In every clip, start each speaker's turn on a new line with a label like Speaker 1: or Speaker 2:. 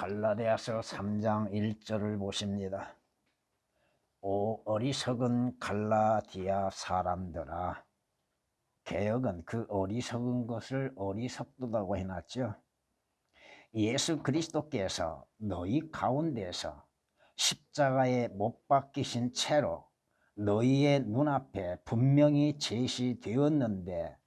Speaker 1: 갈라디아서 3장 1절을 보십니다. 오 어리석은 갈라디아 사람들아. 개역은 그 어리석은 것을 어리석다고 해놨죠. 예수 그리스도께서 너희 가운데서 십자가에 못 박히신 채로 너희의 눈앞에 분명히 제시되었는데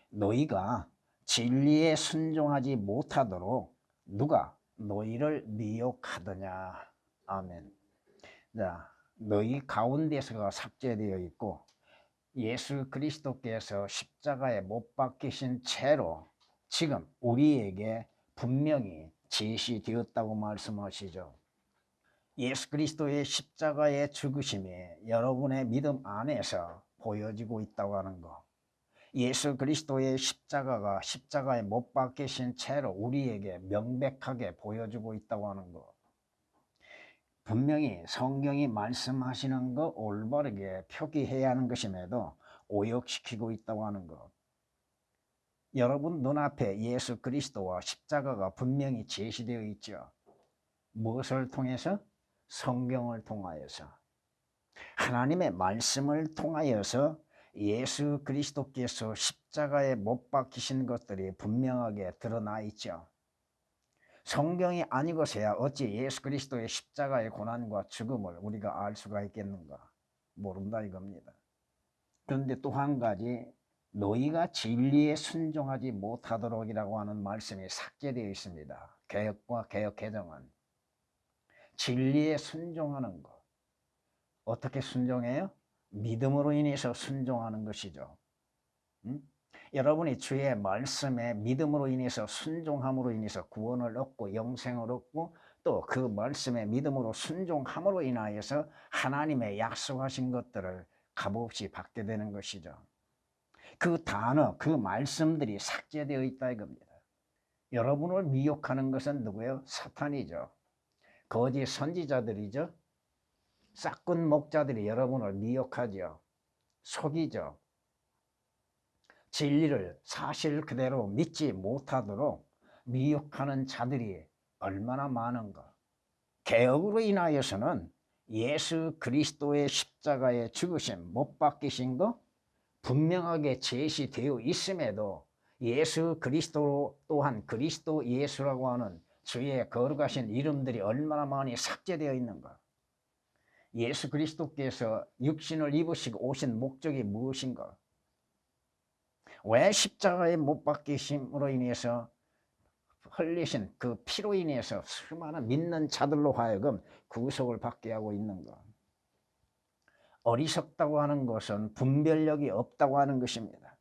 Speaker 1: 너희가 진리에 순종하지 못하도록 누가 너희를 미혹하더냐. 아멘. 자, 너희 가운데서가 삭제되어 있고 예수 그리스도께서 십자가에 못 박히신 채로 지금 우리에게 분명히 제시되었다고 말씀하시죠. 예수 그리스도의 십자가의 죽으심이 여러분의 믿음 안에서 보여지고 있다고 하는 것. 예수 그리스도의 십자가가 십자가에 못 박히신 채로 우리에게 명백하게 보여주고 있다고 하는 것. 분명히 성경이 말씀하시는 거 올바르게 표기해야 하는 것임에도 오역시키고 있다고 하는 것. 여러분 눈앞에 예수 그리스도와 십자가가 분명히 제시되어 있죠. 무엇을 통해서? 성경을 통하여서. 하나님의 말씀을 통하여서 예수 그리스도께서 십자가에 못 박히신 것들이 분명하게 드러나 있죠. 성경이 아니고서야 어찌 예수 그리스도의 십자가의 고난과 죽음을 우리가 알 수가 있겠는가? 모른다 이겁니다. 그런데 또 한 가지, 너희가 진리에 순종하지 못하도록이라고 하는 말씀이 삭제되어 있습니다. 개역과 개역 개정은 진리에 순종하는 것. 어떻게 순종해요? 믿음으로 인해서 순종하는 것이죠. 여러분이 주의 말씀에 믿음으로 인해서 순종함으로 인해서 구원을 얻고 영생을 얻고 또 그 말씀에 믿음으로 순종함으로 인하여서 하나님의 약속하신 것들을 값없이 받게 되는 것이죠. 그 단어, 그 말씀들이 삭제되어 있다 이겁니다. 여러분을 미혹하는 것은 누구예요? 사탄이죠. 거짓 선지자들이죠. 싹군 목자들이 여러분을 미혹하죠. 속이죠. 진리를 사실 그대로 믿지 못하도록 미혹하는 자들이 얼마나 많은가. 개혁으로 인하여서는 예수 그리스도의 십자가에 죽으심, 못 박히신 거 분명하게 제시되어 있음에도 예수 그리스도 또한 그리스도 예수라고 하는 주의 거룩하신 이름들이 얼마나 많이 삭제되어 있는가. 예수 그리스도께서 육신을 입으시고 오신 목적이 무엇인가? 왜 십자가에 못 박히심으로 인해서 흘리신 그 피로 인해서 수많은 믿는 자들로 하여금 구속을 받게 하고 있는가? 어리석다고 하는 것은 분별력이 없다고 하는 것입니다.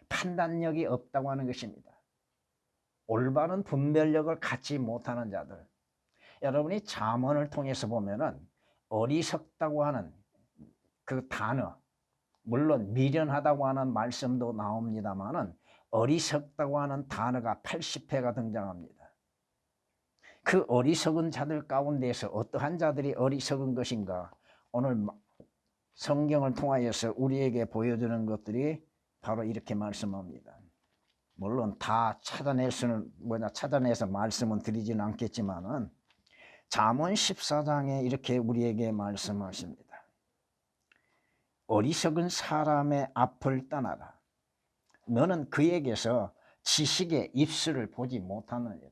Speaker 1: 판단력이 없다고 하는 것입니다. 올바른 분별력을 갖지 못하는 자들. 여러분이 잠언을 통해서 보면은 어리석다고 하는 그 단어, 물론 미련하다고 하는 말씀도 나옵니다만은 어리석다고 하는 단어가 80회가 등장합니다. 그 어리석은 자들 가운데서 어떠한 자들이 어리석은 것인가? 오늘 성경을 통하여서 우리에게 보여주는 것들이 바로 이렇게 말씀합니다. 물론 다 찾아내서 말씀은 드리지는 않겠지만은 잠언 14장에 이렇게 우리에게 말씀하십니다. 어리석은 사람의 앞을 떠나라. 너는 그에게서 지식의 입술을 보지 못하느니라.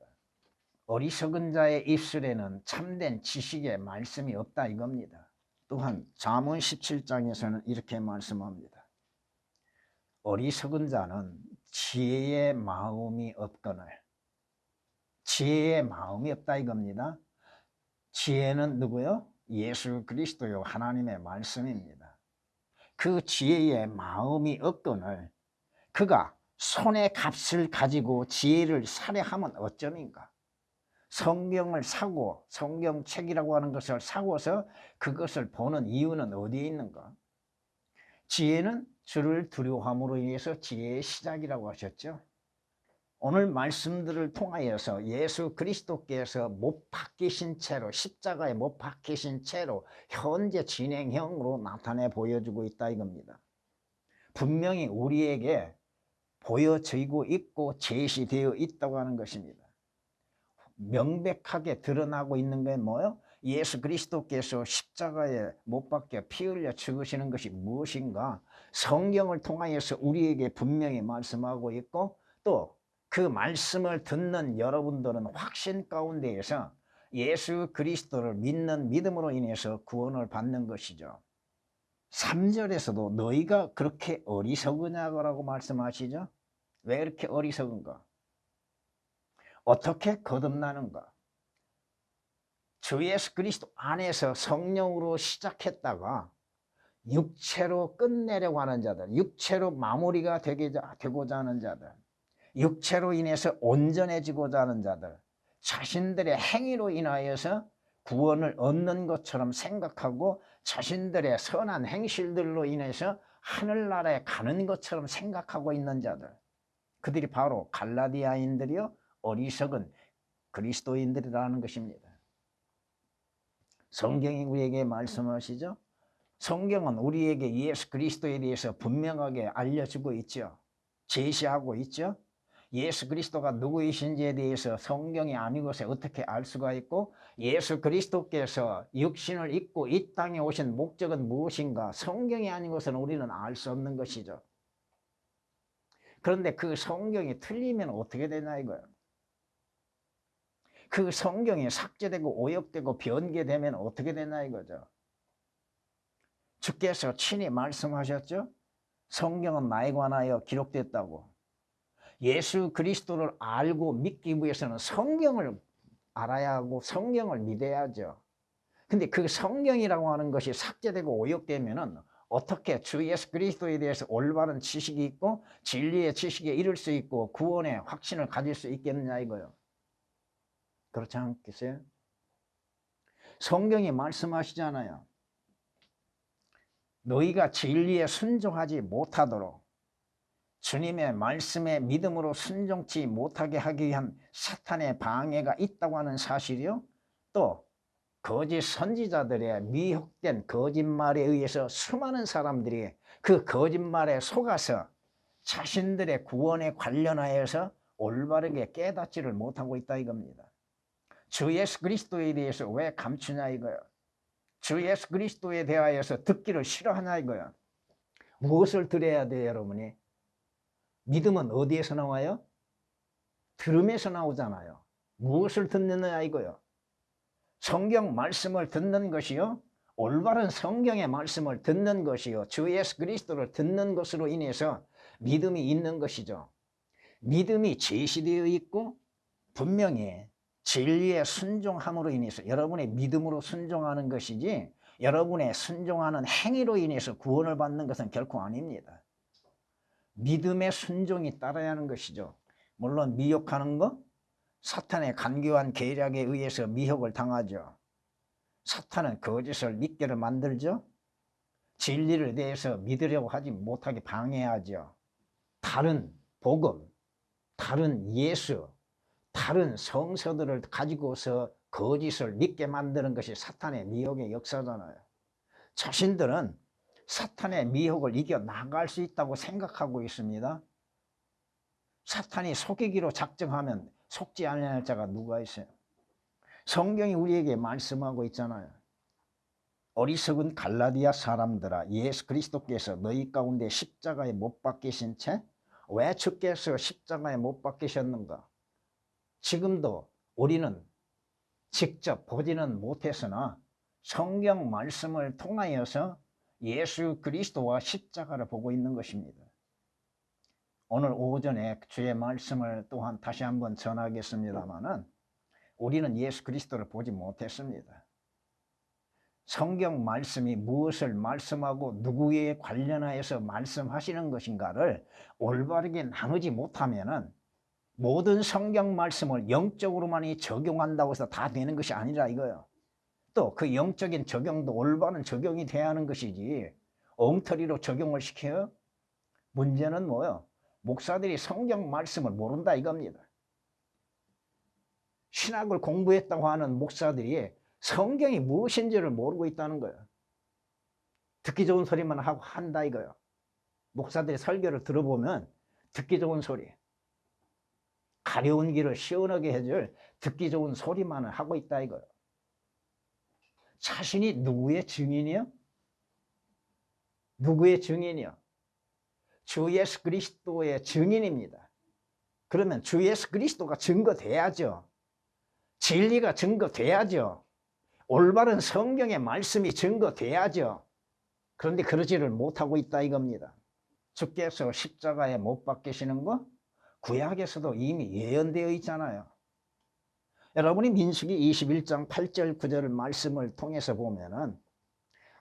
Speaker 1: 어리석은 자의 입술에는 참된 지식의 말씀이 없다 이겁니다. 또한 잠언 17장에서는 이렇게 말씀합니다. 어리석은 자는 지혜의 마음이 없거늘. 지혜의 마음이 없다 이겁니다. 지혜는 누구요? 예수 그리스도요, 하나님의 말씀입니다. 그 지혜의 마음이 없거늘 그가 손의 값을 가지고 지혜를 사려하면 어쩌니까? 성경을 사고 성경책이라고 하는 것을 사고서 그것을 보는 이유는 어디에 있는가? 지혜는 주를 두려워함으로 인해서 지혜의 시작이라고 하셨죠. 오늘 말씀들을 통하여서 예수 그리스도께서 못 박히신 채로 십자가에 못 박히신 채로 현재 진행형으로 나타내 보여주고 있다 이겁니다. 분명히 우리에게 보여지고 있고 제시되어 있다고 하는 것입니다. 명백하게 드러나고 있는 게 뭐예요? 예수 그리스도께서 십자가에 못 박혀 피 흘려 죽으시는 것이 무엇인가? 성경을 통하여서 우리에게 분명히 말씀하고 있고, 또 그 말씀을 듣는 여러분들은 확신 가운데에서 예수 그리스도를 믿는 믿음으로 인해서 구원을 받는 것이죠. 3절에서도 너희가 그렇게 어리석으냐고 말씀하시죠. 왜 이렇게 어리석은가? 어떻게 거듭나는가? 주 예수 그리스도 안에서 성령으로 시작했다가 육체로 끝내려고 하는 자들, 육체로 마무리가 되고자 하는 자들, 육체로 인해서 온전해지고자 하는 자들, 자신들의 행위로 인하여서 구원을 얻는 것처럼 생각하고 자신들의 선한 행실들로 인해서 하늘나라에 가는 것처럼 생각하고 있는 자들, 그들이 바로 갈라디아인들이요 어리석은 그리스도인들이라는 것입니다. 성경이 우리에게 말씀하시죠. 성경은 우리에게 예수 그리스도에 대해서 분명하게 알려주고 있죠. 제시하고 있죠. 예수 그리스도가 누구이신지에 대해서 성경이 아닌 것에 어떻게 알 수가 있고, 예수 그리스도께서 육신을 입고 이 땅에 오신 목적은 무엇인가, 성경이 아닌 것은 우리는 알 수 없는 것이죠. 그런데 그 성경이 틀리면 어떻게 되냐 이거예요. 그 성경이 삭제되고 오역되고 변개되면 어떻게 되냐 이거죠. 주께서 친히 말씀하셨죠. 성경은 나에 관하여 기록됐다고. 예수 그리스도를 알고 믿기 위해서는 성경을 알아야 하고 성경을 믿어야죠. 근데 그 성경이라고 하는 것이 삭제되고 오역되면은 어떻게 주 예수 그리스도에 대해서 올바른 지식이 있고 진리의 지식에 이를 수 있고 구원의 확신을 가질 수 있겠느냐 이거요. 그렇지 않겠어요? 성경이 말씀하시잖아요. 너희가 진리에 순종하지 못하도록 주님의 말씀에 믿음으로 순종치 못하게 하기 위한 사탄의 방해가 있다고 하는 사실이요. 또 거짓 선지자들의 미혹된 거짓말에 의해서 수많은 사람들이 그 거짓말에 속아서 자신들의 구원에 관련하여서 올바르게 깨닫지를 못하고 있다 이겁니다. 주 예수 그리스도에 대해서 왜 감추냐 이거야. 주 예수 그리스도에 대하여서 듣기를 싫어하냐 이거야. 무엇을 들어야 돼요 여러분이? 믿음은 어디에서 나와요? 들음에서 나오잖아요. 무엇을 듣느냐 이거요. 성경 말씀을 듣는 것이요. 올바른 성경의 말씀을 듣는 것이요. 주 예수 그리스도를 듣는 것으로 인해서 믿음이 있는 것이죠. 믿음이 제시되어 있고 분명히 진리에 순종함으로 인해서 여러분의 믿음으로 순종하는 것이지 여러분의 순종하는 행위로 인해서 구원을 받는 것은 결코 아닙니다. 믿음의 순종이 따라야 하는 것이죠. 물론 미혹하는 것, 사탄의 간교한 계략에 의해서 미혹을 당하죠. 사탄은 거짓을 믿게를 만들죠. 진리를 대해서 믿으려고 하지 못하게 방해하죠. 다른 복음, 다른 예수, 다른 성서들을 가지고서 거짓을 믿게 만드는 것이 사탄의 미혹의 역사잖아요. 자신들은 사탄의 미혹을 이겨나갈 수 있다고 생각하고 있습니다. 사탄이 속이기로 작정하면 속지 않을 자가 누가 있어요? 성경이 우리에게 말씀하고 있잖아요. 어리석은 갈라디아 사람들아, 예수 그리스도께서 너희 가운데 십자가에 못 박히신 채 왜 주께서 십자가에 못 박히셨는가? 지금도 우리는 직접 보지는 못했으나 성경 말씀을 통하여서 예수 그리스도와 십자가를 보고 있는 것입니다. 오늘 오전에 주의 말씀을 또한 다시 한번 전하겠습니다마는 우리는 예수 그리스도를 보지 못했습니다. 성경 말씀이 무엇을 말씀하고 누구에 관련하여서 말씀하시는 것인가를 올바르게 나누지 못하면은 모든 성경 말씀을 영적으로만 적용한다고 해서 다 되는 것이 아니라 이거예요. 또 그 영적인 적용도 올바른 적용이 돼야 하는 것이지 엉터리로 적용을 시켜요? 문제는 뭐예요? 목사들이 성경 말씀을 모른다 이겁니다. 신학을 공부했다고 하는 목사들이 성경이 무엇인지를 모르고 있다는 거예요. 듣기 좋은 소리만 하고 한다 이거예요. 목사들의 설교를 들어보면 듣기 좋은 소리, 가려운 길을 시원하게 해줄 듣기 좋은 소리만을 하고 있다 이거예요. 자신이 누구의 증인이요? 누구의 증인이요? 주 예수 그리스도의 증인입니다. 그러면 주 예수 그리스도가 증거돼야죠. 진리가 증거돼야죠. 올바른 성경의 말씀이 증거돼야죠. 그런데 그러지를 못하고 있다 이겁니다. 주께서 십자가에 못 박히시는 거 구약에서도 이미 예언되어 있잖아요. 여러분이 민수기 21장 8절 9절 말씀을 통해서 보면은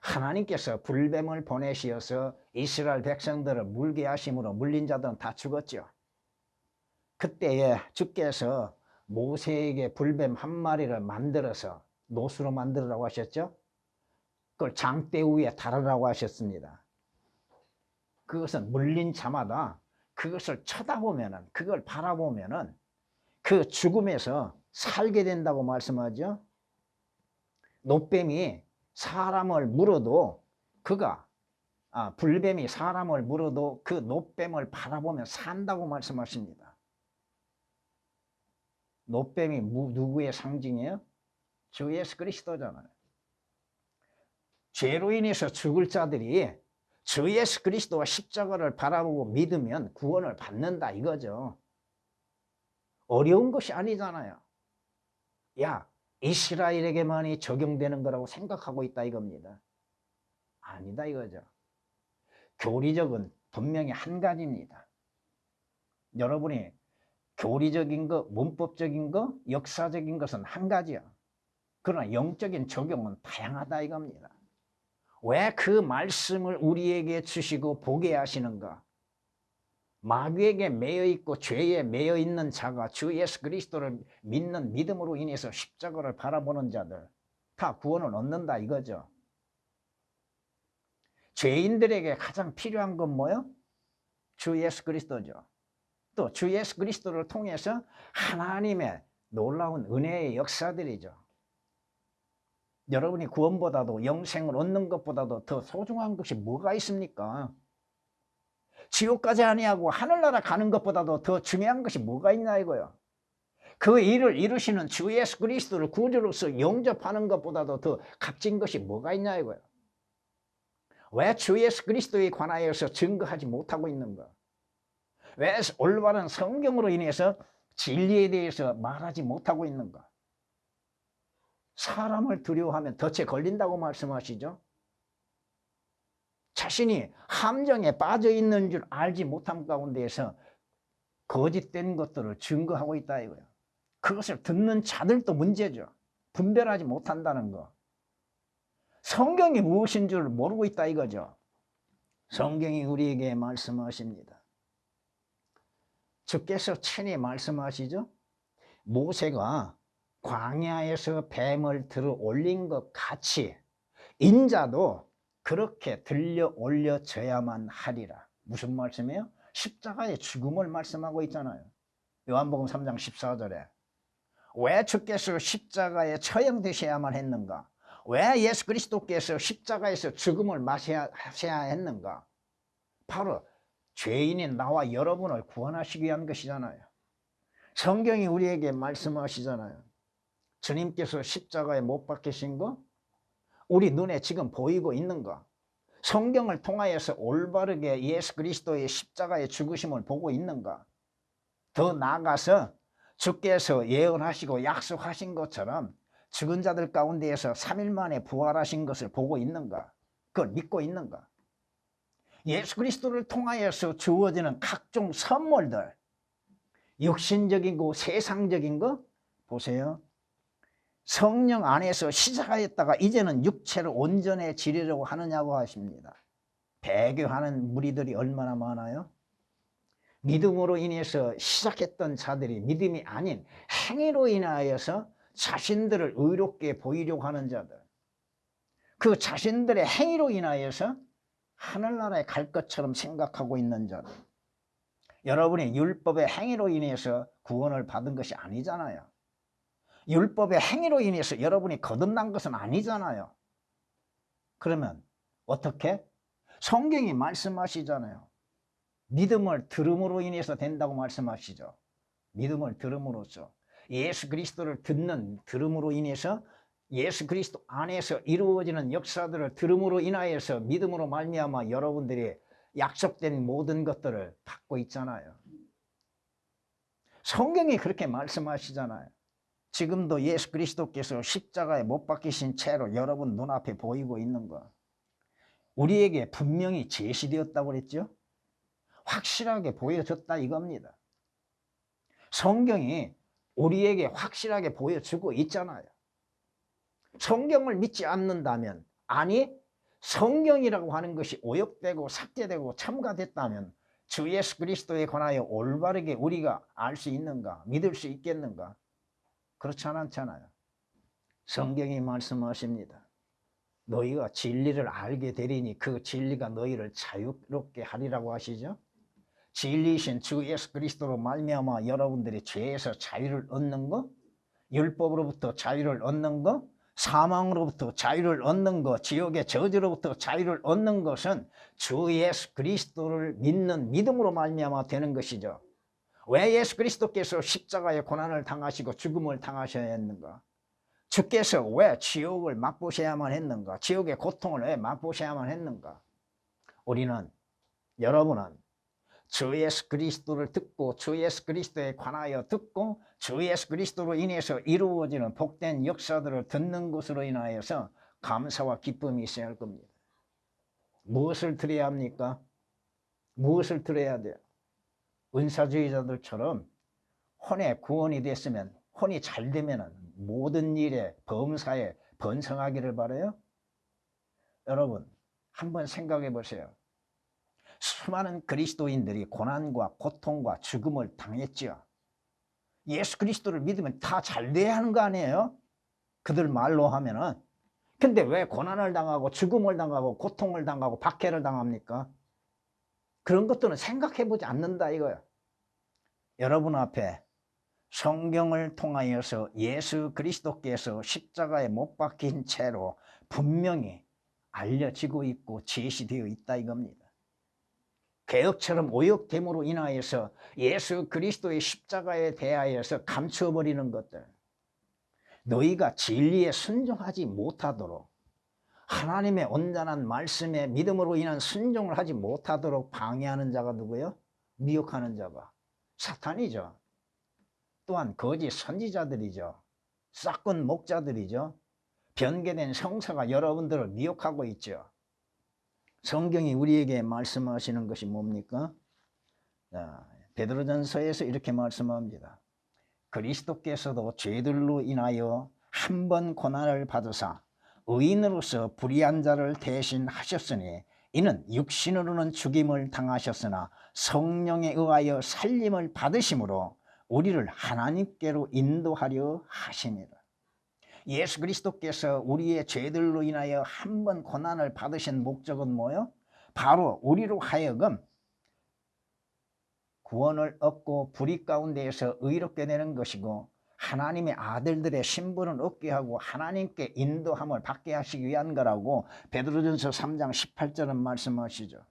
Speaker 1: 하나님께서 불뱀을 보내시어서 이스라엘 백성들을 물게 하심으로 물린 자들은 다 죽었죠. 그때에 주께서 모세에게 불뱀 한 마리를 만들어서 노수로 만들으라고 하셨죠. 그걸 장대 위에 달으라고 하셨습니다. 그것은 물린 자마다 그것을 쳐다보면은, 그걸 바라보면은 그 죽음에서 살게 된다고 말씀하죠. 노뱀이 사람을 물어도 불뱀이 사람을 물어도 그 노뱀을 바라보면 산다고 말씀하십니다. 노뱀이 누구의 상징이에요? 주 예수 그리스도잖아요. 죄로 인해서 죽을 자들이 주 예수 그리스도와 십자가를 바라보고 믿으면 구원을 받는다 이거죠. 어려운 것이 아니잖아요. 야, 이스라엘에게만이 적용되는 거라고 생각하고 있다 이겁니다. 아니다 이거죠. 교리적은 분명히 한 가지입니다. 여러분이 교리적인 거, 문법적인 거, 역사적인 것은 한 가지야. 그러나 영적인 적용은 다양하다 이겁니다. 왜 그 말씀을 우리에게 주시고 보게 하시는가? 마귀에게 매여 있고 죄에 매여 있는 자가 주 예수 그리스도를 믿는 믿음으로 인해서 십자가를 바라보는 자들 다 구원을 얻는다 이거죠. 죄인들에게 가장 필요한 건 뭐요? 주 예수 그리스도죠. 또 주 예수 그리스도를 통해서 하나님의 놀라운 은혜의 역사들이죠. 여러분이 구원보다도 영생을 얻는 것보다도 더 소중한 것이 뭐가 있습니까? 지옥까지 아니하고 하늘나라 가는 것보다도 더 중요한 것이 뭐가 있나 이거요. 그 일을 이루시는 주 예수 그리스도를 구주로서 영접하는 것보다도 더 값진 것이 뭐가 있냐 이거요. 왜 주 예수 그리스도에 관하여서 증거하지 못하고 있는가? 왜 올바른 성경으로 인해서 진리에 대해서 말하지 못하고 있는가? 사람을 두려워하면 덫에 걸린다고 말씀하시죠. 자신이 함정에 빠져 있는 줄 알지 못함 가운데에서 거짓된 것들을 증거하고 있다 이거예요. 그것을 듣는 자들도 문제죠. 분별하지 못한다는 거. 성경이 무엇인 줄 모르고 있다 이거죠. 성경이 우리에게 말씀하십니다. 주께서 친히 말씀하시죠. 모세가 광야에서 뱀을 들어 올린 것 같이 인자도 그렇게 들려 올려져야만 하리라. 무슨 말씀이에요? 십자가의 죽음을 말씀하고 있잖아요. 요한복음 3장 14절에 왜 주께서 십자가에 처형되셔야만 했는가? 왜 예수 그리스도께서 십자가에서 죽음을 마셔야 했는가? 바로 죄인인 나와 여러분을 구원하시기 위한 것이잖아요. 성경이 우리에게 말씀하시잖아요. 주님께서 십자가에 못 박히신 거 우리 눈에 지금 보이고 있는가? 성경을 통하여서 올바르게 예수 그리스도의 십자가의 죽으심을 보고 있는가? 더 나아가서 주께서 예언하시고 약속하신 것처럼 죽은 자들 가운데에서 3일 만에 부활하신 것을 보고 있는가? 그걸 믿고 있는가? 예수 그리스도를 통하여서 주어지는 각종 선물들, 육신적인 거, 세상적인 거 보세요. 성령 안에서 시작하였다가 이제는 육체로 온전해지려고 하느냐고 하십니다. 배교하는 무리들이 얼마나 많아요? 믿음으로 인해서 시작했던 자들이 믿음이 아닌 행위로 인하여서 자신들을 의롭게 보이려고 하는 자들, 그 자신들의 행위로 인하여서 하늘나라에 갈 것처럼 생각하고 있는 자들. 여러분이 율법의 행위로 인해서 구원을 받은 것이 아니잖아요. 율법의 행위로 인해서 여러분이 거듭난 것은 아니잖아요. 그러면 어떻게? 성경이 말씀하시잖아요. 믿음을 들음으로 인해서 된다고 말씀하시죠. 믿음을 들음으로써 예수 그리스도를 들음으로 인해서 예수 그리스도 안에서 이루어지는 역사들을 들음으로 인하여서 믿음으로 말미암아 여러분들이 약속된 모든 것들을 받고 있잖아요. 성경이 그렇게 말씀하시잖아요. 지금도 예수 그리스도께서 십자가에 못 박히신 채로 여러분 눈앞에 보이고 있는 거, 우리에게 분명히 제시되었다고 그랬죠. 확실하게 보여졌다 이겁니다. 성경이 우리에게 확실하게 보여주고 있잖아요. 성경을 믿지 않는다면, 아니 성경이라고 하는 것이 오역되고 삭제되고 첨가됐다면 주 예수 그리스도에 관하여 올바르게 우리가 알 수 있는가, 믿을 수 있겠는가? 그렇지 않잖아요. 성경이 말씀하십니다. 너희가 진리를 알게 되리니 그 진리가 너희를 자유롭게 하리라고 하시죠. 진리이신 주 예수 그리스도로 말미암아 여러분들이 죄에서 자유를 얻는 거, 율법으로부터 자유를 얻는 거, 사망으로부터 자유를 얻는 것, 지옥의 저주로부터 자유를 얻는 것은 주 예수 그리스도를 믿는 믿음으로 말미암아 되는 것이죠. 왜 예수 그리스도께서 십자가의 고난을 당하시고 죽음을 당하셔야 했는가? 주께서 왜 지옥을 맛보셔야만 했는가? 지옥의 고통을 왜 맛보셔야만 했는가? 우리는, 여러분은 주 예수 그리스도를 듣고 주 예수 그리스도에 관하여 듣고 주 예수 그리스도로 인해서 이루어지는 복된 역사들을 듣는 것으로 인하여서 감사와 기쁨이 있어야 할 겁니다. 무엇을 드려야 합니까? 무엇을 드려야 돼요? 은사주의자들처럼 혼의 구원이 됐으면, 혼이 잘 되면 모든 일에 범사에 번성하기를 바라요? 여러분 한번 생각해 보세요. 수많은 그리스도인들이 고난과 고통과 죽음을 당했지요. 예수 그리스도를 믿으면 다 잘 돼야 하는 거 아니에요? 그들 말로 하면은. 근데 왜 고난을 당하고 죽음을 당하고 고통을 당하고 박해를 당합니까? 그런 것들은 생각해 보지 않는다 이거예요. 여러분 앞에 성경을 통하여서 예수 그리스도께서 십자가에 못 박힌 채로 분명히 알려지고 있고 제시되어 있다 이겁니다. 개혁처럼 오역됨으로 인하여서 예수 그리스도의 십자가에 대하여서 감춰버리는 것들, 너희가 진리에 순종하지 못하도록, 하나님의 온전한 말씀에 믿음으로 인한 순종을 하지 못하도록 방해하는 자가 누구예요? 미혹하는 자가 사탄이죠. 또한 거짓 선지자들이죠. 싹군 목자들이죠. 변개된 성사가 여러분들을 미혹하고 있죠. 성경이 우리에게 말씀하시는 것이 뭡니까? 베드로전서에서 이렇게 말씀합니다. 그리스도께서도 죄들로 인하여 한 번 고난을 받으사 의인으로서 불의한 자를 대신하셨으니 이는 육신으로는 죽임을 당하셨으나 성령에 의하여 살림을 받으심으로 우리를 하나님께로 인도하려 하심이라. 예수 그리스도께서 우리의 죄들로 인하여 한 번 고난을 받으신 목적은 뭐예요? 바로 우리로 하여금 구원을 얻고 불의 가운데에서 의롭게 되는 것이고 하나님의 아들들의 신분을 얻게 하고 하나님께 인도함을 받게 하시기 위한 거라고 베드로전서 3장 18절은 말씀하시죠.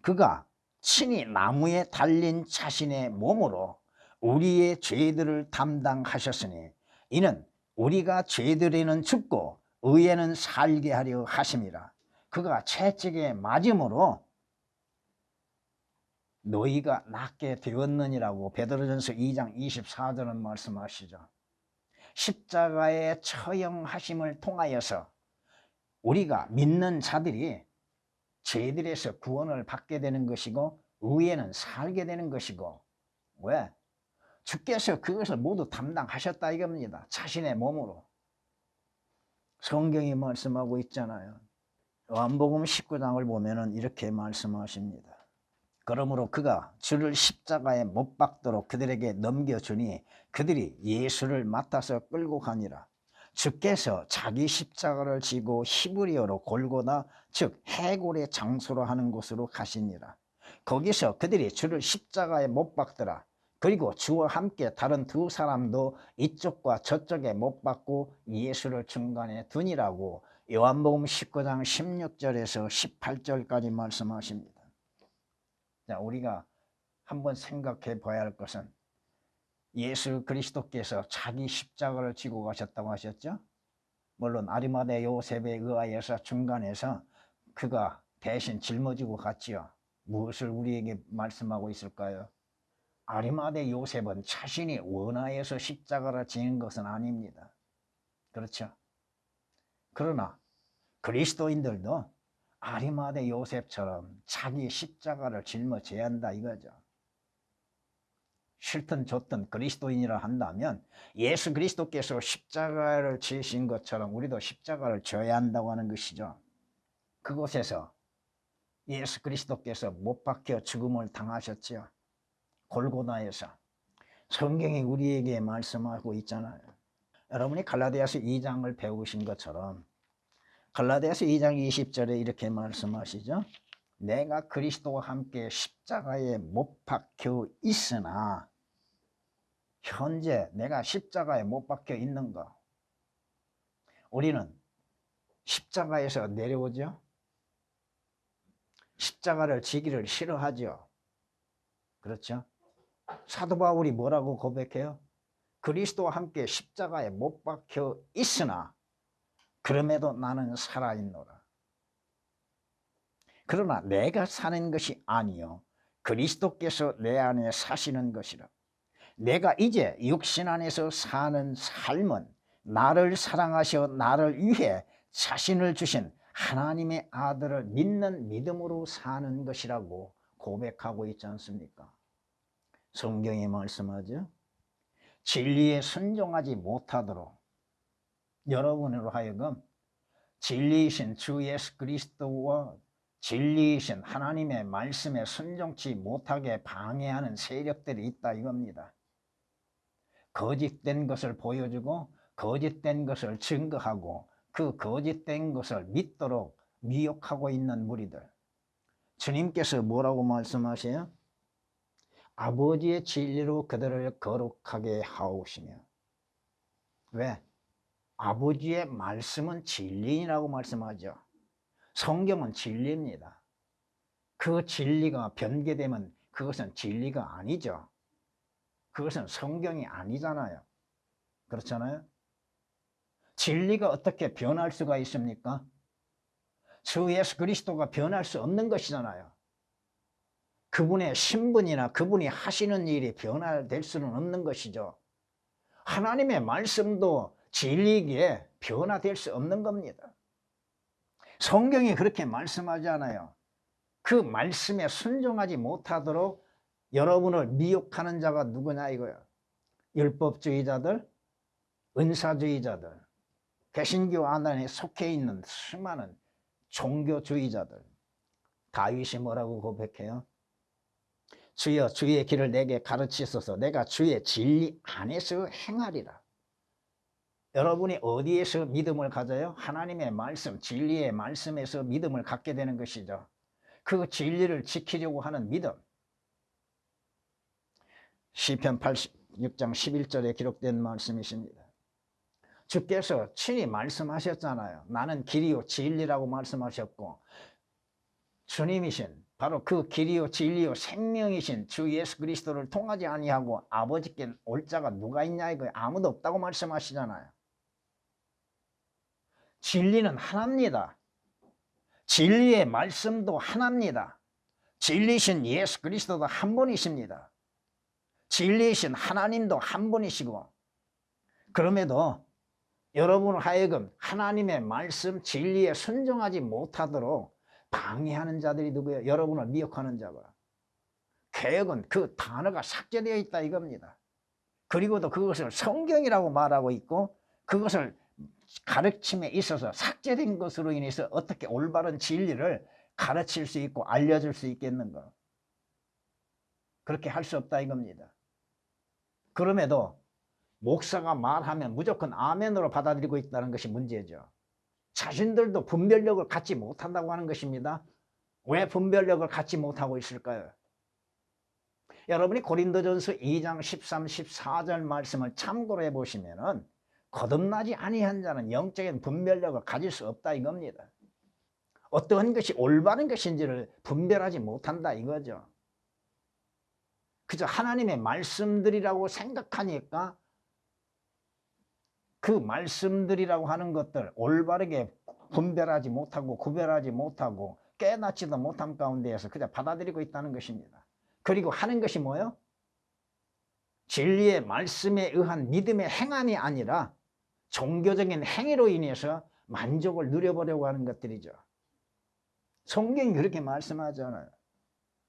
Speaker 1: 그가 친히 나무에 달린 자신의 몸으로 우리의 죄들을 담당하셨으니 이는 우리가 죄들에는 죽고 의에는 살게 하려 하심이라. 그가 채찍에 맞음으로 너희가 낫게 되었느니라고 베드로전서 2장 24절은 말씀하시죠. 십자가의 처형하심을 통하여서 우리가 믿는 자들이 죄들에서 구원을 받게 되는 것이고 의에는 살게 되는 것이고, 왜? 주께서 그것을 모두 담당하셨다 이겁니다. 자신의 몸으로. 성경이 말씀하고 있잖아요. 요한복음 19장을 보면은 이렇게 말씀하십니다. 그러므로 그가 주를 십자가에 못 박도록 그들에게 넘겨주니 그들이 예수를 맡아서 끌고 가니라. 주께서 자기 십자가를 지고 히브리어로 골고다 즉 해골의 장소로 하는 곳으로 가시니라. 거기서 그들이 주를 십자가에 못 박더라. 그리고 주와 함께 다른 두 사람도 이쪽과 저쪽에 못 박고 예수를 중간에 두니라고 요한복음 19장 16절에서 18절까지 말씀하십니다. 자, 우리가 한번 생각해 봐야 할 것은 예수 그리스도께서 자기 십자가를 지고 가셨다고 하셨죠. 물론 아리마대 요셉에 의하여서 중간에서 그가 대신 짊어지고 갔지요. 무엇을 우리에게 말씀하고 있을까요? 아리마대 요셉은 자신이 원하여서 십자가를 지는 것은 아닙니다. 그렇죠? 그러나 그리스도인들도 아리마대 요셉처럼 자기 십자가를 짊어져야 한다 이거죠. 싫든 좋든 그리스도인이라 한다면 예수 그리스도께서 십자가를 지신 것처럼 우리도 십자가를 져야 한다고 하는 것이죠. 그곳에서 예수 그리스도께서 못 박혀 죽음을 당하셨지요. 골고다에서. 성경이 우리에게 말씀하고 있잖아요. 여러분이 갈라디아서 2장을 배우신 것처럼 갈라디아서 2장 20절에 이렇게 말씀하시죠. 내가 그리스도와 함께 십자가에 못 박혀 있으나 현재 내가 십자가에 못 박혀 있는가? 우리는 십자가에서 내려오죠. 십자가를 지기를 싫어하죠. 그렇죠? 사도 바울이 뭐라고 고백해요? 그리스도와 함께 십자가에 못 박혀 있으나 그럼에도 나는 살아있노라. 그러나 내가 사는 것이 아니요 그리스도께서 내 안에 사시는 것이라. 내가 이제 육신 안에서 사는 삶은 나를 사랑하셔 나를 위해 자신을 주신 하나님의 아들을 믿는 믿음으로 사는 것이라고 고백하고 있지 않습니까? 성경이 말씀하죠. 진리에 순종하지 못하도록 여러분으로 하여금 진리이신 주 예수 그리스도와 진리이신 하나님의 말씀에 순종치 못하게 방해하는 세력들이 있다 이겁니다. 거짓된 것을 보여주고 거짓된 것을 증거하고 그 거짓된 것을 믿도록 미혹하고 있는 무리들. 주님께서 뭐라고 말씀하세요? 아버지의 진리로 그들을 거룩하게 하옵시며. 왜? 아버지의 말씀은 진리라고 말씀하죠. 성경은 진리입니다. 그 진리가 변개되면 그것은 진리가 아니죠. 그것은 성경이 아니잖아요. 그렇잖아요. 진리가 어떻게 변할 수가 있습니까? 주 예수 그리스도가 변할 수 없는 것이잖아요. 그분의 신분이나 그분이 하시는 일이 변화될 수는 없는 것이죠. 하나님의 말씀도 진리이기에 변화될 수 없는 겁니다. 성경이 그렇게 말씀하잖아요. 그 말씀에 순종하지 못하도록 여러분을 미혹하는 자가 누구냐 이거야. 율법주의자들, 은사주의자들, 개신교 안에 속해 있는 수많은 종교주의자들. 다윗이 뭐라고 고백해요? 주여 주의 길을 내게 가르치소서 내가 주의 진리 안에서 행하리라. 여러분이 어디에서 믿음을 가져요? 하나님의 말씀, 진리의 말씀에서 믿음을 갖게 되는 것이죠. 그 진리를 지키려고 하는 믿음. 시편 86장 11절에 기록된 말씀이십니다. 주께서 친히 말씀하셨잖아요. 나는 길이요 진리라고 말씀하셨고 주님이신 바로 그 길이요 진리요 생명이신 주 예수 그리스도를 통하지 아니하고 아버지께 올 자가 누가 있냐 이거 아무도 없다고 말씀하시잖아요. 진리는 하나입니다. 진리의 말씀도 하나입니다. 진리신 예수 그리스도도 한 분이십니다. 진리이신 하나님도 한 분이시고 그럼에도 여러분을 하여금 하나님의 말씀 진리에 순종하지 못하도록 방해하는 자들이 누구예요? 여러분을 미혹하는 자가. 개혁은 그 단어가 삭제되어 있다 이겁니다. 그리고도 그것을 성경이라고 말하고 있고 그것을 가르침에 있어서 삭제된 것으로 인해서 어떻게 올바른 진리를 가르칠 수 있고 알려줄 수 있겠는가? 그렇게 할 수 없다 이겁니다. 그럼에도 목사가 말하면 무조건 아멘으로 받아들이고 있다는 것이 문제죠. 자신들도 분별력을 갖지 못한다고 하는 것입니다. 왜 분별력을 갖지 못하고 있을까요? 여러분이 고린도전서 2장 13, 14절 말씀을 참고로 해보시면 거듭나지 아니한 자는 영적인 분별력을 가질 수 없다 이겁니다. 어떠한 것이 올바른 것인지를 분별하지 못한다 이거죠. 그저 하나님의 말씀들이라고 생각하니까 그 말씀들이라고 하는 것들 올바르게 분별하지 못하고 구별하지 못하고 깨닫지도 못함 가운데에서 그저 받아들이고 있다는 것입니다. 그리고 하는 것이 뭐예요? 진리의 말씀에 의한 믿음의 행함이 아니라 종교적인 행위로 인해서 만족을 누려보려고 하는 것들이죠. 성경이 그렇게 말씀하잖아요.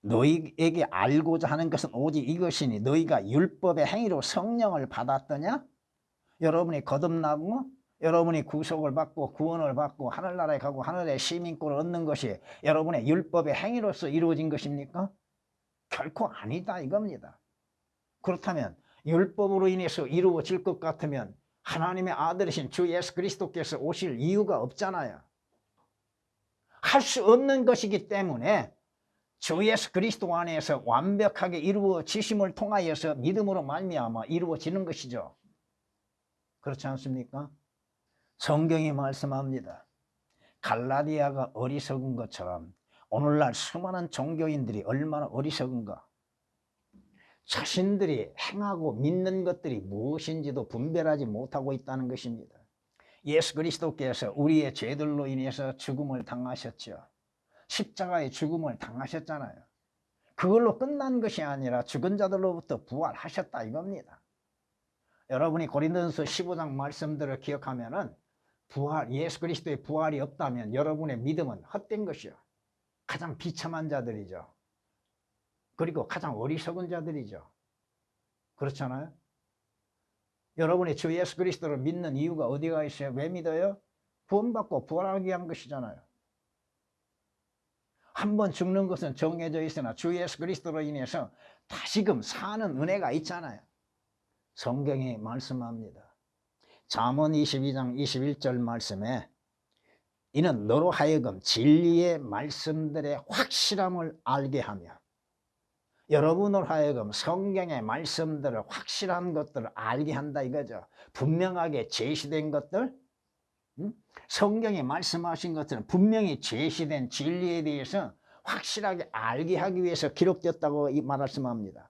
Speaker 1: 너희에게 알고자 하는 것은 오직 이것이니 너희가 율법의 행위로 성령을 받았더냐? 여러분이 거듭나고 여러분이 구속을 받고 구원을 받고 하늘나라에 가고 하늘의 시민권을 얻는 것이 여러분의 율법의 행위로서 이루어진 것입니까? 결코 아니다 이겁니다. 그렇다면 율법으로 인해서 이루어질 것 같으면 하나님의 아들이신 주 예수 그리스도께서 오실 이유가 없잖아요. 할 수 없는 것이기 때문에 주 예수 그리스도 안에서 완벽하게 이루어지심을 통하여서 믿음으로 말미암아 이루어지는 것이죠. 그렇지 않습니까? 성경이 말씀합니다. 갈라디아가 어리석은 것처럼 오늘날 수많은 종교인들이 얼마나 어리석은가. 자신들이 행하고 믿는 것들이 무엇인지도 분별하지 못하고 있다는 것입니다. 예수 그리스도께서 우리의 죄들로 인해서 죽음을 당하셨죠. 십자가의 죽음을 당하셨잖아요. 그걸로 끝난 것이 아니라 죽은 자들로부터 부활하셨다 이겁니다. 여러분이 고린도전서 15장 말씀들을 기억하면은 예수 그리스도의 부활이 없다면 여러분의 믿음은 헛된 것이요. 가장 비참한 자들이죠. 그리고 가장 어리석은 자들이죠. 그렇잖아요. 여러분이 주 예수 그리스도를 믿는 이유가 어디가 있어요? 왜 믿어요? 구원받고 부활하기 위한 것이잖아요. 한 번 죽는 것은 정해져 있으나 주 예수 그리스도로 인해서 다시금 사는 은혜가 있잖아요. 성경이 말씀합니다. 잠언 22장 21절 말씀에 이는 너로 하여금 진리의 말씀들의 확실함을 알게 하며 여러분으로 하여금 성경의 말씀들을 확실한 것들을 알게 한다 이거죠. 분명하게 제시된 것들, 성경이 말씀하신 것들은 분명히 제시된 진리에 대해서 확실하게 알게 하기 위해서 기록되었다고 말씀합니다.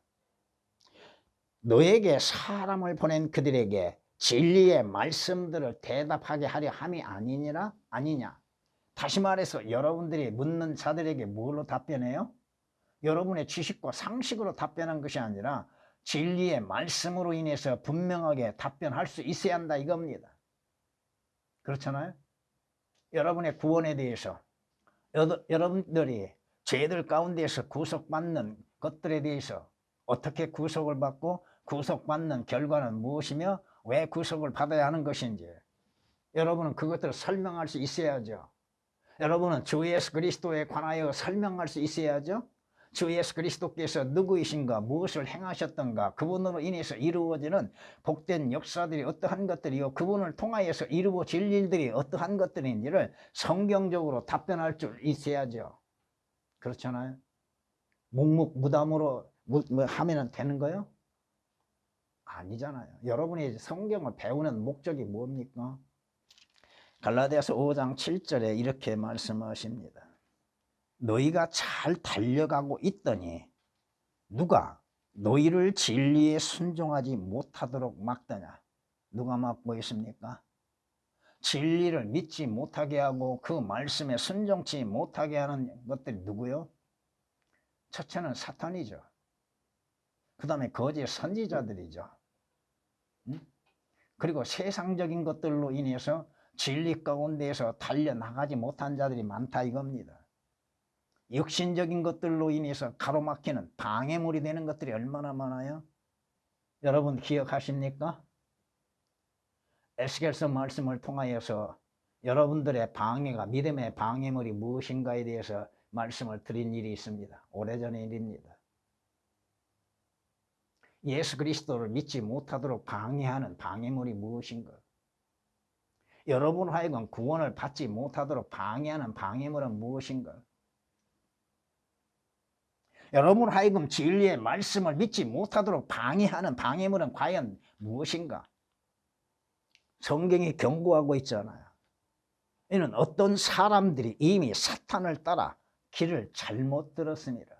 Speaker 1: 너에게 사람을 보낸 그들에게 진리의 말씀들을 대답하게 하려 함이 아니냐. 다시 말해서 여러분들이 묻는 자들에게 뭘로 답변해요? 여러분의 지식과 상식으로 답변한 것이 아니라 진리의 말씀으로 인해서 분명하게 답변할 수 있어야 한다 이겁니다. 그렇잖아요? 여러분의 구원에 대해서 여러분들이 죄들 가운데서 구속받는 것들에 대해서 어떻게 구속을 받고 구속받는 결과는 무엇이며 왜 구속을 받아야 하는 것인지 여러분은 그것들을 설명할 수 있어야죠. 여러분은 주 예수 그리스도에 관하여 설명할 수 있어야죠. 주 예수 그리스도께서 누구이신가 무엇을 행하셨던가 그분으로 인해서 이루어지는 복된 역사들이 어떠한 것들이요 그분을 통하여서 이루어질 일들이 어떠한 것들인지를 성경적으로 답변할 줄 있어야죠. 그렇잖아요. 묵묵무담으로 하면 되는 거예요? 아니잖아요. 여러분이 성경을 배우는 목적이 뭡니까? 갈라디아서 5장 7절에 이렇게 말씀하십니다. 너희가 잘 달려가고 있더니 누가 너희를 진리에 순종하지 못하도록 막더냐? 누가 막고 있습니까? 진리를 믿지 못하게 하고 그 말씀에 순종치 못하게 하는 것들이 누구요? 첫째는 사탄이죠. 그 다음에 거짓 선지자들이죠. 그리고 세상적인 것들로 인해서 진리 가운데에서 달려나가지 못한 자들이 많다 이겁니다. 육신적인 것들로 인해서 가로막히는 방해물이 되는 것들이 얼마나 많아요? 여러분 기억하십니까? 에스겔서 말씀을 통하여서 여러분들의 방해가 믿음의 방해물이 무엇인가에 대해서 말씀을 드린 일이 있습니다. 오래전의 일입니다. 예수 그리스도를 믿지 못하도록 방해하는 방해물이 무엇인가? 여러분 하여금 구원을 받지 못하도록 방해하는 방해물은 무엇인가? 여러분 하여금 진리의 말씀을 믿지 못하도록 방해하는 방해물은 과연 무엇인가? 성경이 경고하고 있잖아요. 이는 어떤 사람들이 이미 사탄을 따라 길을 잘못 들었습니다.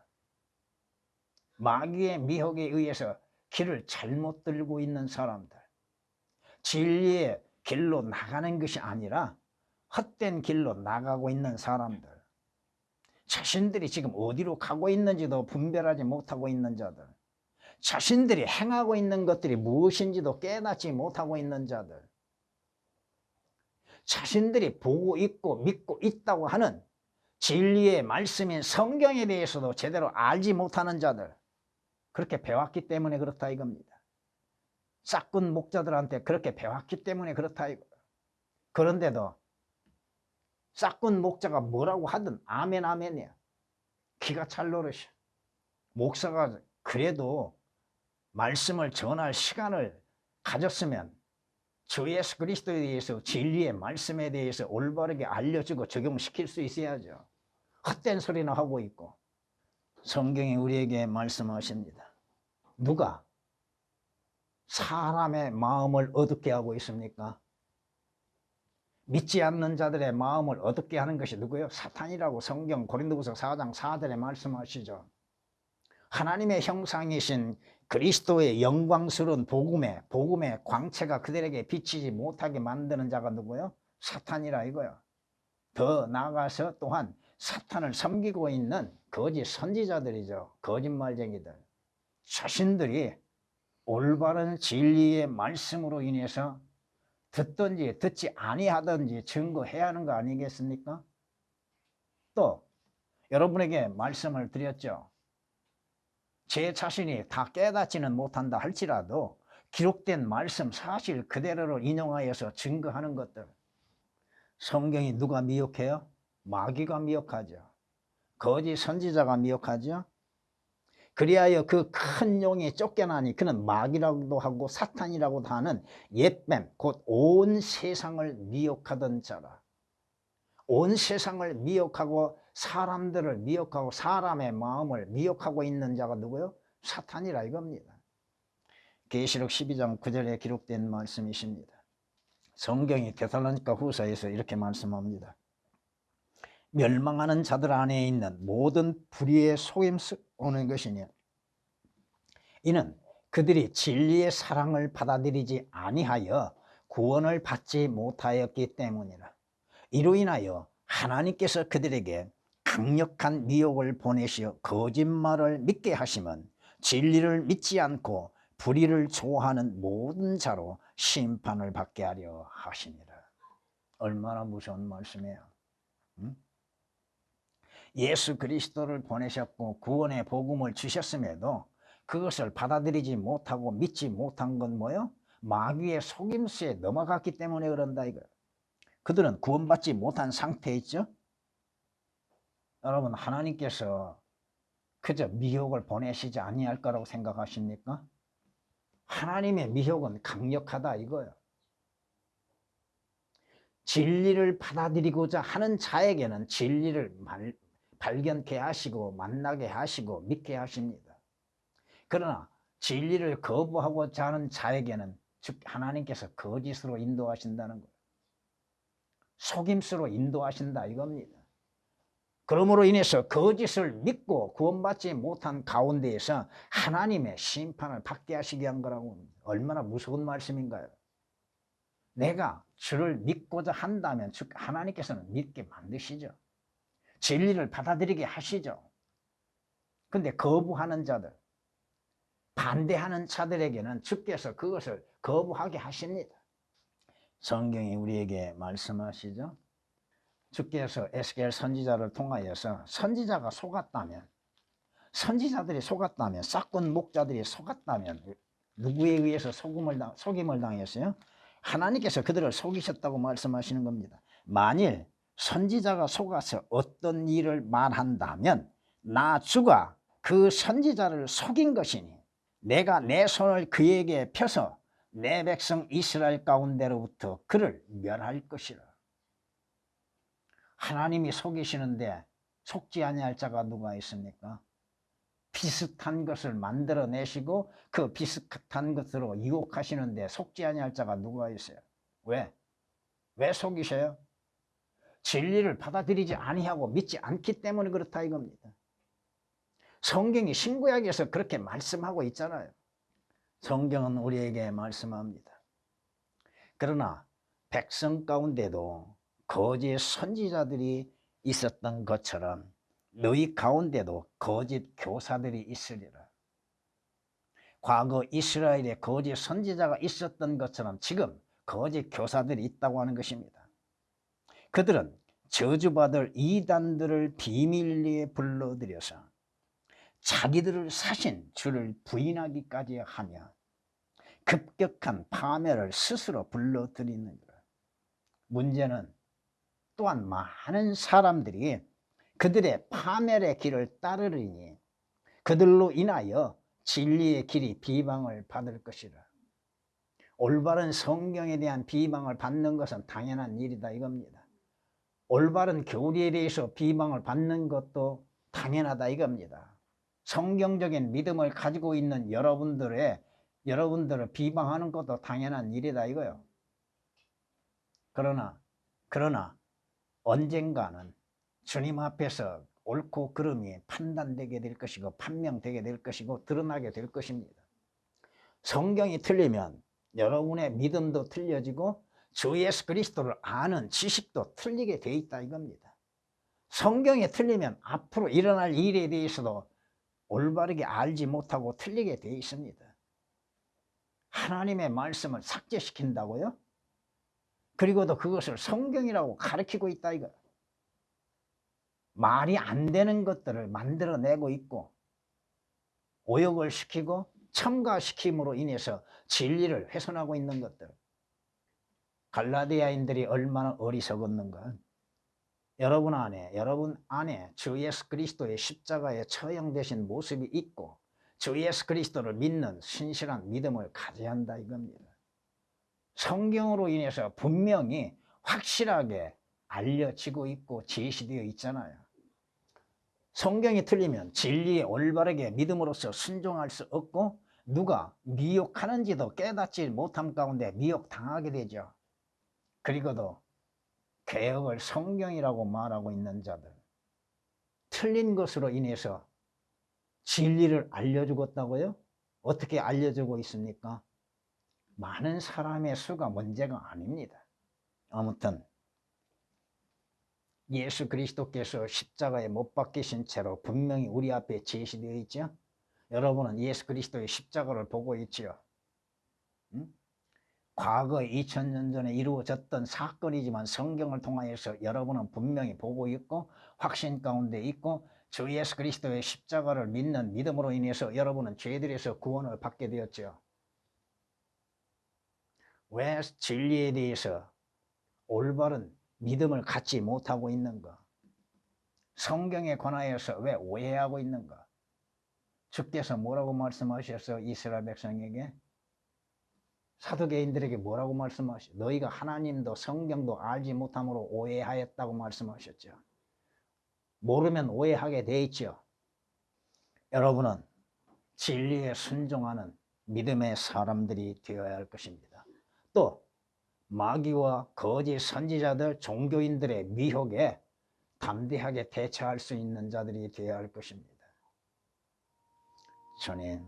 Speaker 1: 마귀의 미혹에 의해서 길을 잘못 들고 있는 사람들, 진리의 길로 나가는 것이 아니라 헛된 길로 나가고 있는 사람들, 자신들이 지금 어디로 가고 있는지도 분별하지 못하고 있는 자들, 자신들이 행하고 있는 것들이 무엇인지도 깨닫지 못하고 있는 자들, 자신들이 보고 있고 믿고 있다고 하는 진리의 말씀인 성경에 대해서도 제대로 알지 못하는 자들, 그렇게 배웠기 때문에 그렇다 이겁니다. 싹군 목자들한테 그렇게 배웠기 때문에 그렇다 이거. 그런데도 싹군 목자가 뭐라고 하든 아멘 아멘이야. 기가 찰 노릇이야. 목사가 그래도 말씀을 전할 시간을 가졌으면 주 예수 그리스도에 대해서 진리의 말씀에 대해서 올바르게 알려주고 적용시킬 수 있어야죠. 헛된 소리나 하고 있고. 성경이 우리에게 말씀하십니다. 누가 사람의 마음을 어둡게 하고 있습니까? 믿지 않는 자들의 마음을 어둡게 하는 것이 누구예요? 사탄이라고 성경 고린도후서 4장 4절에 말씀하시죠. 하나님의 형상이신 그리스도의 영광스러운 복음의 광채가 그들에게 비치지 못하게 만드는 자가 누구예요? 사탄이라 이거요. 더 나아가서 또한 사탄을 섬기고 있는 거짓 선지자들이죠. 거짓말쟁이들. 자신들이 올바른 진리의 말씀으로 인해서 듣든지 듣지 아니하든지 증거해야 하는 거 아니겠습니까? 또 여러분에게 말씀을 드렸죠. 제 자신이 다 깨닫지는 못한다 할지라도 기록된 말씀 사실 그대로를 인용하여서 증거하는 것들, 성경이 누가 미혹해요? 마귀가 미혹하죠. 거짓 선지자가 미혹하죠. 그리하여 그 큰 용이 쫓겨나니 그는 마귀라고도 하고 사탄이라고도 하는 옛뱀 곧 온 세상을 미혹하던 자라. 온 세상을 미혹하고 사람들을 미혹하고 사람의 마음을 미혹하고 있는 자가 누구요? 사탄이라 이겁니다. 계시록 12장 9절에 기록된 말씀이십니다. 성경이 데살로니가 후서에서 이렇게 말씀합니다. 멸망하는 자들 안에 있는 모든 불의의 속임수 오는 것이니 이는 그들이 진리의 사랑을 받아들이지 아니하여 구원을 받지 못하였기 때문이라. 이로 인하여 하나님께서 그들에게 강력한 미혹을 보내시어 거짓말을 믿게 하시면 진리를 믿지 않고 불의를 좋아하는 모든 자로 심판을 받게 하려 하시니라. 얼마나 무서운 말씀이에요. 응? 예수 그리스도를 보내셨고 구원의 복음을 주셨음에도 그것을 받아들이지 못하고 믿지 못한 건 뭐예요? 마귀의 속임수에 넘어갔기 때문에 그런다 이거예요. 그들은 구원받지 못한 상태에 있죠. 여러분, 하나님께서 그저 미혹을 보내시지 아니할 거라고 생각하십니까? 하나님의 미혹은 강력하다 이거예요. 진리를 받아들이고자 하는 자에게는 진리를 발견케 하시고 만나게 하시고 믿게 하십니다. 그러나 진리를 거부하고자 하는 자에게는 즉 하나님께서 거짓으로 인도하신다는 거예요. 속임수로 인도하신다 이겁니다. 그러므로 인해서 거짓을 믿고 구원받지 못한 가운데에서 하나님의 심판을 받게 하시기 위한 거라고 합니다. 얼마나 무서운 말씀인가요? 내가 주를 믿고자 한다면 즉 하나님께서는 믿게 만드시죠. 진리를 받아들이게 하시죠. 근데 거부하는 자들, 반대하는 자들에게는 주께서 그것을 거부하게 하십니다. 성경이 우리에게 말씀하시죠. 주께서 에스겔 선지자를 통하여서 선지자가 속았다면, 선지자들이 속았다면, 싹군 목자들이 속았다면 누구에 의해서 속임을 당했어요? 하나님께서 그들을 속이셨다고 말씀하시는 겁니다. 만일 선지자가 속아서 어떤 일을 말한다면 나 주가 그 선지자를 속인 것이니 내가 내 손을 그에게 펴서 내 백성 이스라엘 가운데로부터 그를 멸할 것이라. 하나님이 속이시는데 속지 아니할 자가 누가 있습니까? 비슷한 것을 만들어내시고 그 비슷한 것으로 유혹하시는데 속지 아니할 자가 누가 있어요? 왜? 왜 속이셔요? 진리를 받아들이지 아니하고 믿지 않기 때문에 그렇다 이겁니다. 성경이 신구약에서 그렇게 말씀하고 있잖아요. 성경은 우리에게 말씀합니다. 그러나 백성 가운데도 거짓 선지자들이 있었던 것처럼 너희 가운데도 거짓 교사들이 있으리라. 과거 이스라엘에 거짓 선지자가 있었던 것처럼 지금 거짓 교사들이 있다고 하는 것입니다. 그들은 저주받을 이단들을 비밀리에 불러들여서 자기들을 사신 주를 부인하기까지 하며 급격한 파멸을 스스로 불러들이는 거라. 문제는 또한 많은 사람들이 그들의 파멸의 길을 따르리니 그들로 인하여 진리의 길이 비방을 받을 것이라. 올바른 성경에 대한 비방을 받는 것은 당연한 일이다 이겁니다. 올바른 교리에 대해서 비방을 받는 것도 당연하다 이겁니다. 성경적인 믿음을 가지고 있는 여러분들을 비방하는 것도 당연한 일이다 이거요. 그러나 언젠가는 주님 앞에서 옳고 그름이 판단되게 될 것이고 판명되게 될 것이고 드러나게 될 것입니다. 성경이 틀리면 여러분의 믿음도 틀려지고 주 예수 그리스도를 아는 지식도 틀리게 돼 있다 이겁니다. 성경이 틀리면 앞으로 일어날 일에 대해서도 올바르게 알지 못하고 틀리게 돼 있습니다. 하나님의 말씀을 삭제시킨다고요? 그리고도 그것을 성경이라고 가르치고 있다 이거. 말이 안 되는 것들을 만들어내고 있고 오역을 시키고 첨가시킴으로 인해서 진리를 훼손하고 있는 것들. 갈라디아인들이 얼마나 어리석었는가. 여러분 안에 주 예수 그리스도의 십자가에 처형되신 모습이 있고 주 예수 그리스도를 믿는 신실한 믿음을 가져야 한다 이겁니다. 성경으로 인해서 분명히 확실하게 알려지고 있고 제시되어 있잖아요. 성경이 틀리면 진리에 올바르게 믿음으로써 순종할 수 없고 누가 미혹하는지도 깨닫지 못함 가운데 미혹당하게 되죠. 그리고도 개혁을 성경이라고 말하고 있는 자들, 틀린 것으로 인해서 진리를 알려주겠다고요? 어떻게 알려주고 있습니까? 많은 사람의 수가 문제가 아닙니다. 아무튼 예수 그리스도께서 십자가에 못 박히신 채로 분명히 우리 앞에 제시되어 있죠. 여러분은 예수 그리스도의 십자가를 보고 있지요. 과거 2000년 전에 이루어졌던 사건이지만 성경을 통하여서 여러분은 분명히 보고 있고 확신 가운데 있고 주 예수 그리스도의 십자가를 믿는 믿음으로 인해서 여러분은 죄들에서 구원을 받게 되었죠. 왜 진리에 대해서 올바른 믿음을 갖지 못하고 있는가? 성경에 관하여서 왜 오해하고 있는가? 주께서 뭐라고 말씀하셨어? 이스라엘 백성에게? 사두개인들에게 뭐라고 말씀하셨어? 너희가 하나님도 성경도 알지 못함으로 오해하였다고 말씀하셨죠. 모르면 오해하게 돼 있죠. 여러분은 진리에 순종하는 믿음의 사람들이 되어야 할 것입니다. 또 마귀와 거짓 선지자들, 종교인들의 미혹에 담대하게 대처할 수 있는 자들이 되어야 할 것입니다. 주님,